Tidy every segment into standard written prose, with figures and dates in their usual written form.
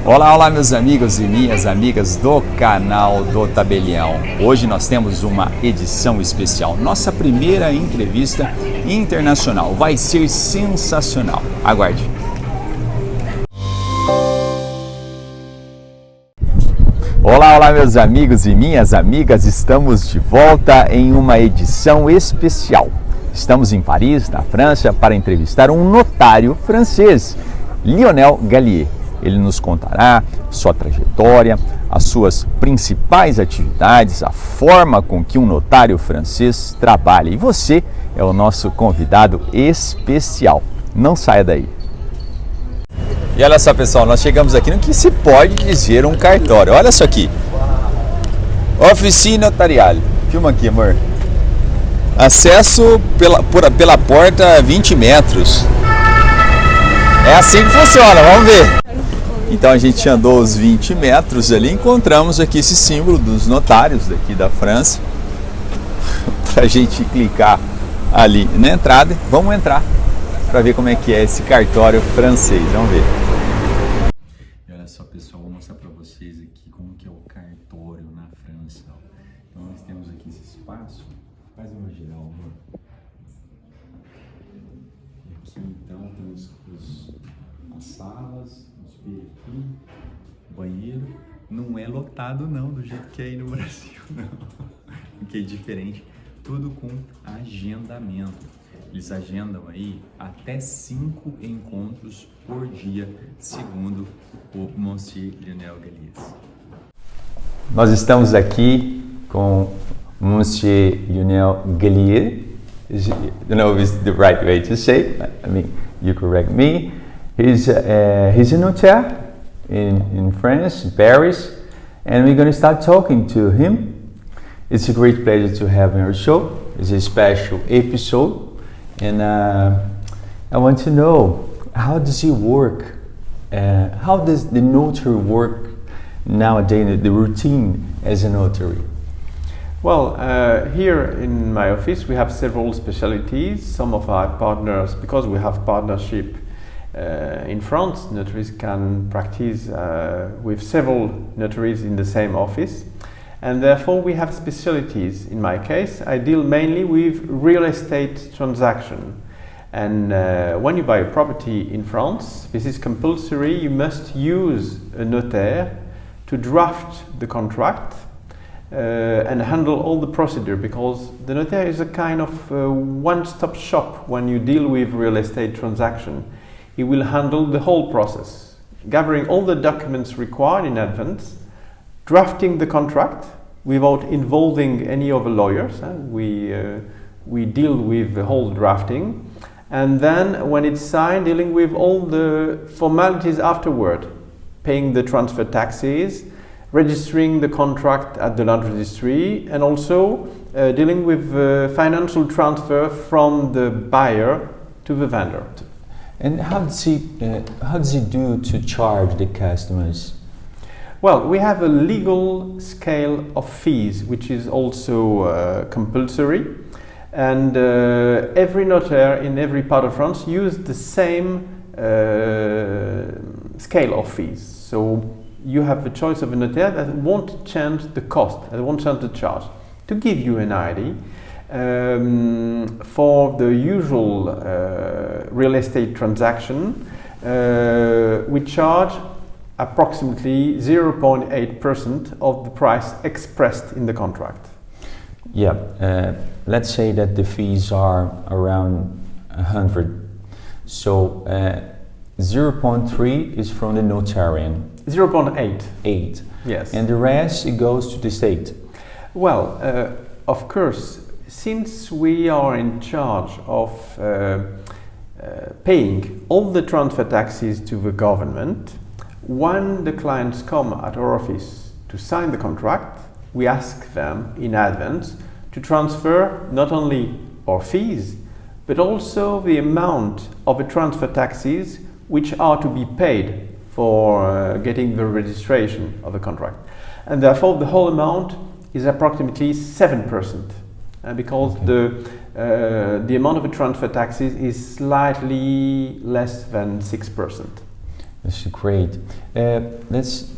Olá, olá meus amigos e minhas amigas do canal do Tabelião. Hoje nós temos uma edição especial, nossa primeira entrevista internacional. Vai ser sensacional. Aguarde. Olá, olá meus amigos e minhas amigas, estamos de volta em uma edição especial. Estamos em Paris, na França, para entrevistar um notário francês, Lionel Galliez. Ele nos contará sua trajetória, as suas principais atividades, a forma com que um notário francês trabalha. E você é o nosso convidado especial. Não saia daí. E olha só, pessoal, nós chegamos aqui no que se pode dizer um cartório. Olha isso aqui. Oficina notarial. Filma aqui, amor. Acesso pela porta 20 metros. É assim que funciona, vamos ver. Então a gente andou os 20 metros ali, encontramos aqui esse símbolo dos notários daqui da França. Para a gente clicar ali na entrada, vamos entrar para ver como é que é esse cartório francês, vamos ver. E olha só, pessoal, vou mostrar para vocês aqui como que é o cartório na França. Então nós temos aqui esse espaço, faz uma geral, amor. E aqui então temos as salas, aqui, banheiro. Não é lotado não, do jeito que é aí no Brasil, não. Porque é diferente, tudo com agendamento. Eles agendam aí até 5 encontros por dia, segundo o Mr Lionel Galliez. Nós estamos aqui com Mr Lionel Galliez. I don't know if it's the right way to say, but I mean, you correct me. He's a notaire in France, in Paris, and we're going to start talking to him. It's a great pleasure to have him on our show. It's a special episode, and I want to know, how does he work? How does the notary work nowadays, the routine as a notary? Well, here in my office we have several specialties. Some of our partners, because we have partnership in France, notaries can practice with several notaries in the same office, and therefore we have specialties. In my case, I deal mainly with real estate transaction, and when you buy a property in France, this is compulsory. You must use a notaire to draft the contract and handle all the procedure, because the notaire is a kind of one-stop shop when you deal with real estate transaction. He will handle the whole process, gathering all the documents required in advance, drafting the contract without involving any other lawyers. We deal with the whole drafting, and then when it's signed, dealing with all the formalities afterward, paying the transfer taxes, registering the contract at the land registry, and also dealing with financial transfer from the buyer to the vendor. And how does he do to charge the customers? Well, we have a legal scale of fees, which is also compulsory, and every notaire in every part of France use the same scale of fees. So you have the choice of a notaire that won't change the cost, that won't change the charge. To give you an idea, for the usual real estate transaction, we charge approximately 0.8% of the price expressed in the contract. Yeah, let's say that the fees are around 100. So 0.3 is from the notarian. 0.8. 8. Yes. And the rest, it goes to the state. Well, of course, since we are in charge of paying all the transfer taxes to the government, when the clients come at our office to sign the contract, we ask them in advance to transfer not only our fees, but also the amount of the transfer taxes which are to be paid for getting the registration of the contract. And therefore the whole amount is approximately 7%. Because the amount of the transfer taxes is slightly less than 6%. That's great. Let's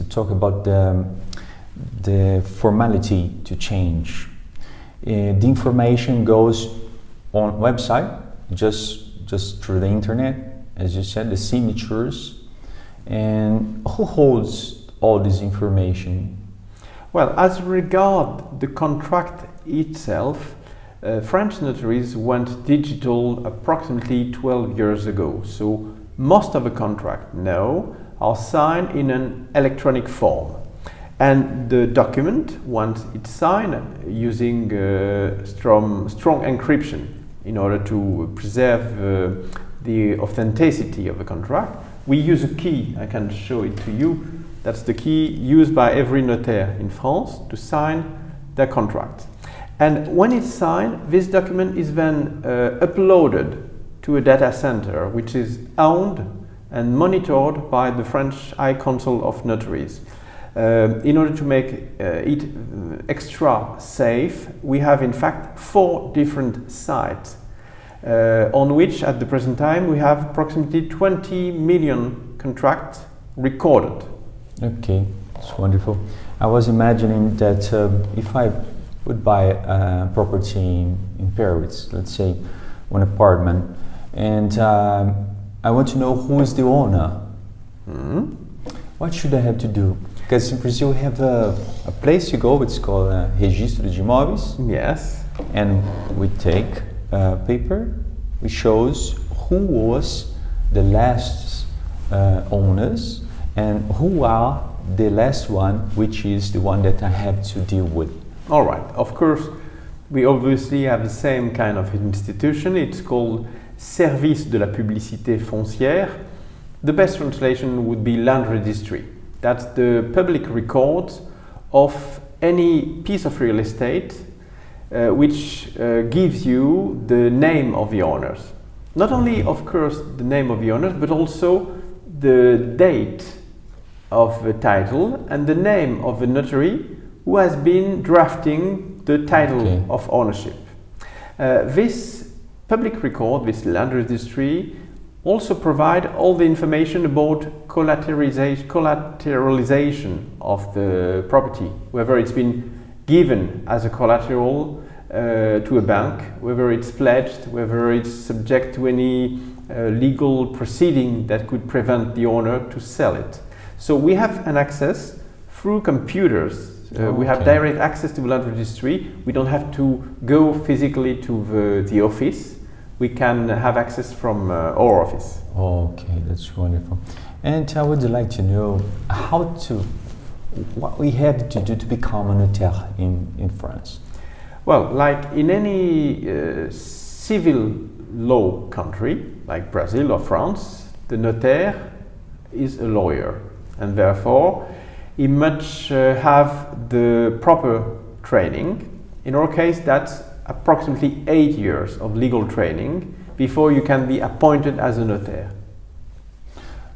talk about the formality to change. The information goes on website, just through the internet, as you said, the signatures. And who holds all this information? Well, as regard the contract itself, French notaries went digital approximately 12 years ago. So most of the contracts now are signed in an electronic form. And the document, once it's signed, using strong encryption in order to preserve the authenticity of the contract, we use a key. I can show it to you. That's the key used by every notaire in France to sign their contract. And when it's signed, this document is then uploaded to a data center, which is owned and monitored by the French High Council of Notaries. In order to make it extra safe, we have in fact 4 different sites on which at the present time we have approximately 20 million contracts recorded. Okay, that's wonderful. I was imagining that if I would buy a property in Paris, let's say one apartment, and I want to know who is the owner. Mm-hmm. What should I have to do? Because in Brazil we have a place you go, it's called Registro de Imóveis. Yes. And we take paper, which shows who was the last owners and who are the last one, which is the one that I have to deal with. All right. Of course, we obviously have the same kind of institution. It's called Service de la Publicité Foncière. The best translation would be land registry. That's the public records of any piece of real estate which gives you the name of the owners. Not only, of course, the name of the owners, but also the date of the title and the name of the notary who has been drafting the title of ownership. This public record, this land registry, also provide all the information about collateralization of the property, whether it's been given as a collateral to a bank, whether it's pledged, whether it's subject to any legal proceeding that could prevent the owner to sell it. So we have an access through computers. We have direct access to the land registry. We don't have to go physically to the office. We can have access from our office. Okay, that's wonderful. And I would like to know what we have to do to become a notaire in France. Well, like in any civil law country, like Brazil or France, the notaire is a lawyer, and therefore he must have the proper training. In our case, that's approximately 8 years of legal training before you can be appointed as a notaire.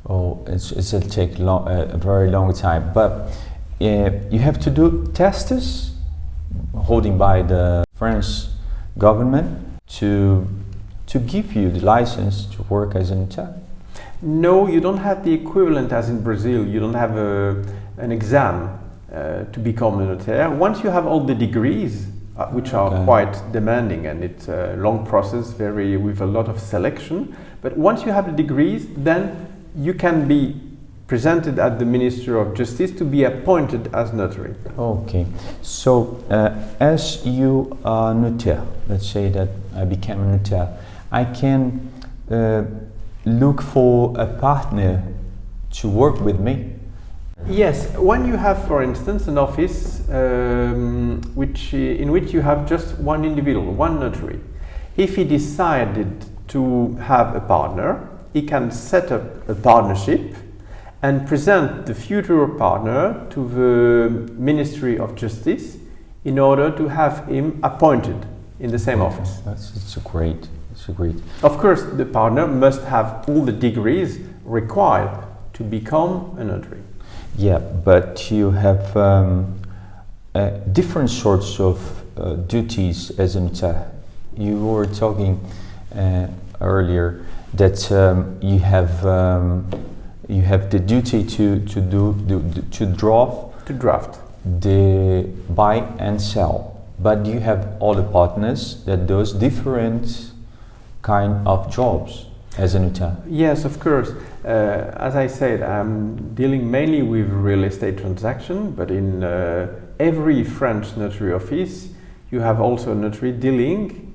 Oh, it'll take a very long time, but you have to do tests holding by the French government to give you the license to work as a notaire. No, you don't have the equivalent as in Brazil. You don't have an exam to become a notaire. Once you have all the degrees, which are quite demanding, and it's a long process, with a lot of selection. But once you have the degrees, then you can be presented at the Ministry of Justice to be appointed as notary. Okay, so as you are notaire, let's say that I became a notaire, I can look for a partner to work with me. Yes, when you have, for instance, an office in which you have just one individual, one notary, if he decided to have a partner, he can set up a partnership and present the future partner to the Ministry of Justice in order to have him appointed in the same office. It's great. Of course, the partner must have all the degrees required to become a notary. Yeah, but you have different sorts of duties as a notaire. You were talking earlier that you have you have the duty to draft. The buy and sell, but you have all the partners that does different kind of jobs as a notaire. Yes, of course. As I said, I'm dealing mainly with real estate transaction, but in every French notary office, you have also a notary dealing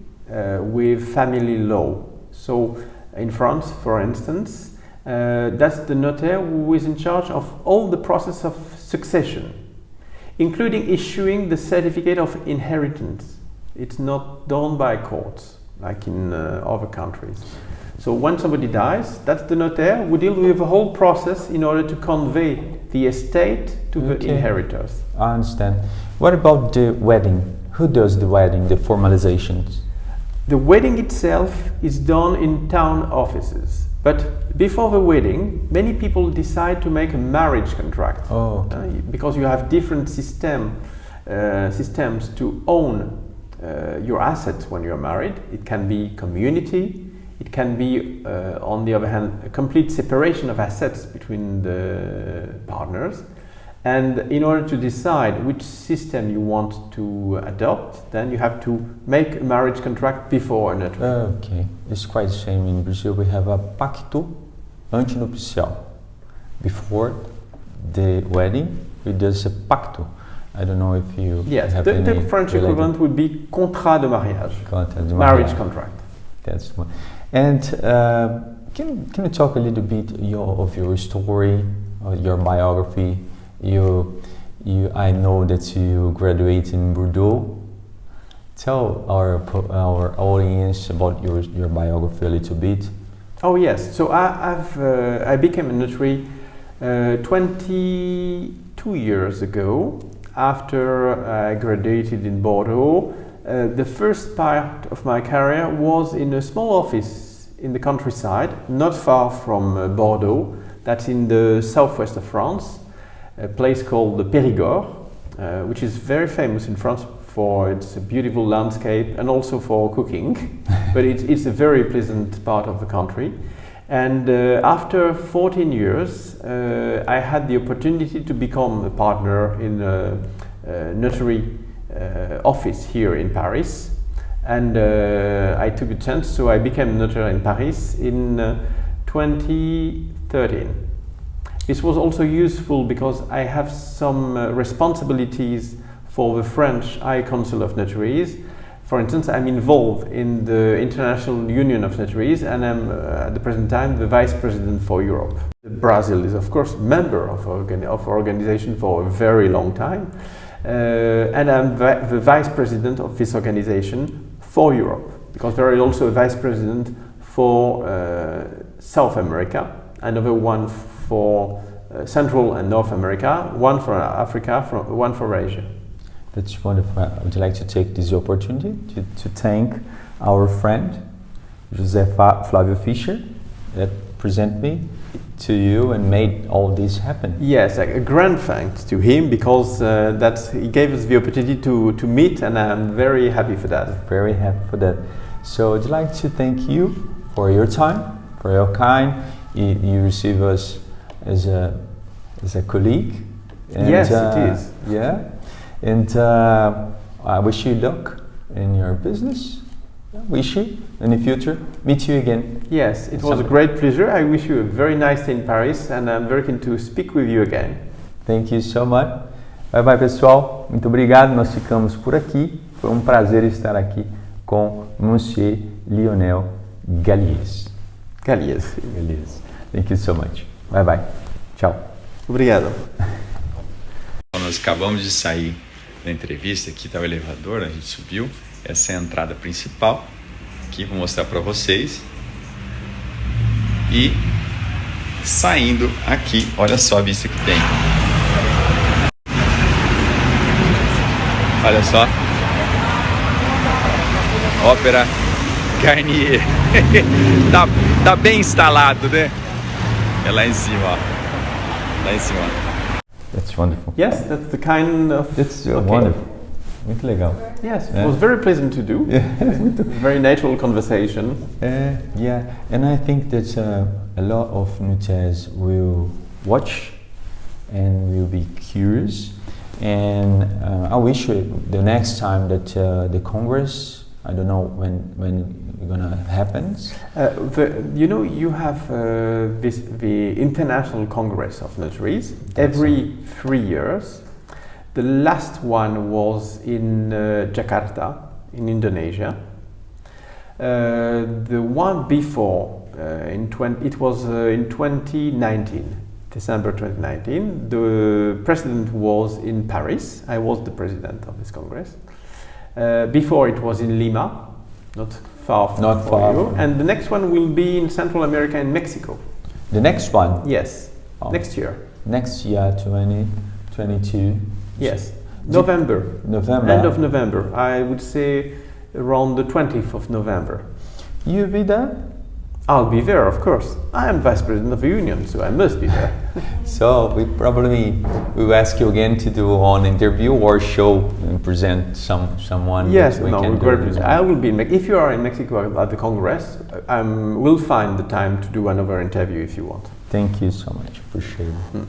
with family law. So in France, for instance, that's the notaire who is in charge of all the process of succession, including issuing the certificate of inheritance. It's not done by courts, like in other countries. So when somebody dies, that's the notaire who deals with the whole process in order to convey the estate to the inheritors. I understand. What about the wedding? Who does the wedding, the formalizations? The wedding itself is done in town offices. But before the wedding, many people decide to make a marriage contract. Oh, okay. Because you have different systems to own your assets when you're married. It can be community. It can be, on the other hand, a complete separation of assets between the partners. And in order to decide which system you want to adopt, then you have to make a marriage contract before a notary. Okay, it's quite the same in Brazil. We have a pacto antinupcial. Before the wedding, we do a pacto. I don't know if you have any the French equivalent would be contrat de mariage. Marriage contract. That's one. And can you talk a little bit of your story, your biography? I know that you graduated in Bordeaux. Tell our audience about your biography a little bit. Oh yes, so I became a notary 22 years ago after I graduated in Bordeaux. The first part of my career was in a small office in the countryside, not far from Bordeaux. That's in the southwest of France, a place called the Périgord, which is very famous in France for its beautiful landscape and also for cooking. But it's a very pleasant part of the country. And after 14 years, I had the opportunity to become a partner in a notary office here in Paris, and I took a chance, so I became a notary in Paris in 2013. This was also useful because I have some responsibilities for the French High Council of Notaries. For instance, I'm involved in the International Union of Notaries, and I'm at the present time the vice-president for Europe. Brazil is of course a member of our organization for a very long time. And I'm the vice president of this organization for Europe, because there is also a vice president for South America, another one for Central and North America, one for Africa, one for Asia. That's wonderful. I would like to take this opportunity to thank our friend José Flávio Fischer that presented me to you and made all this happen. Yes, a grand thanks to him, because he gave us the opportunity to meet, and I'm very happy for that. Very happy for that. So I'd like to thank you for your time, for your kind. You receive us as a colleague. And, yes, it is. Yeah, and I wish you luck in your business. Wish you in the future meet you again. Yes, it was a great pleasure. I wish you a very nice day in Paris, and I'm very keen to speak with you again. Thank you so much. Bye bye, pessoal. Muito obrigado. Nós ficamos por aqui. Foi um prazer estar aqui com Mr Lionel Galliez. Galliez. Thank you so much. Bye bye. Tchau. Obrigado. Nós acabamos de sair da entrevista. Aqui está o elevador, a gente subiu. Essa é a entrada principal. Aqui vou mostrar para vocês. E saindo aqui, olha só a vista que tem. Olha só. Ópera Garnier. tá bem instalado, né? É lá em cima, ó. Lá em cima. That's wonderful. Yes, that's the kind of... It's wonderful. Muito legal. Yes, it was very pleasant to do. Very natural conversation. Yeah, and I think that a lot of notaires will watch and will be curious. And I wish the next time that the Congress, I don't know when it's gonna happen. You have the International Congress of Notaries every 3 years. The last one was in Jakarta, in Indonesia. The one before, it was in 2019, December 2019. The president was in Paris. I was the president of this congress. Before it was in Lima, not far from you. And the next one will be in Central America and Mexico. The next one? Yes, next year. Next year, 2022. Yes, November. End of November. I would say around the 20th of November. You'll be there? I'll be there, of course. I am vice president of the union, so I must be there. So we will ask you again to do an interview or show and present someone. Yes, I will be in If you are in Mexico at the Congress, we'll find the time to do another interview if you want. Thank you so much. Appreciate it.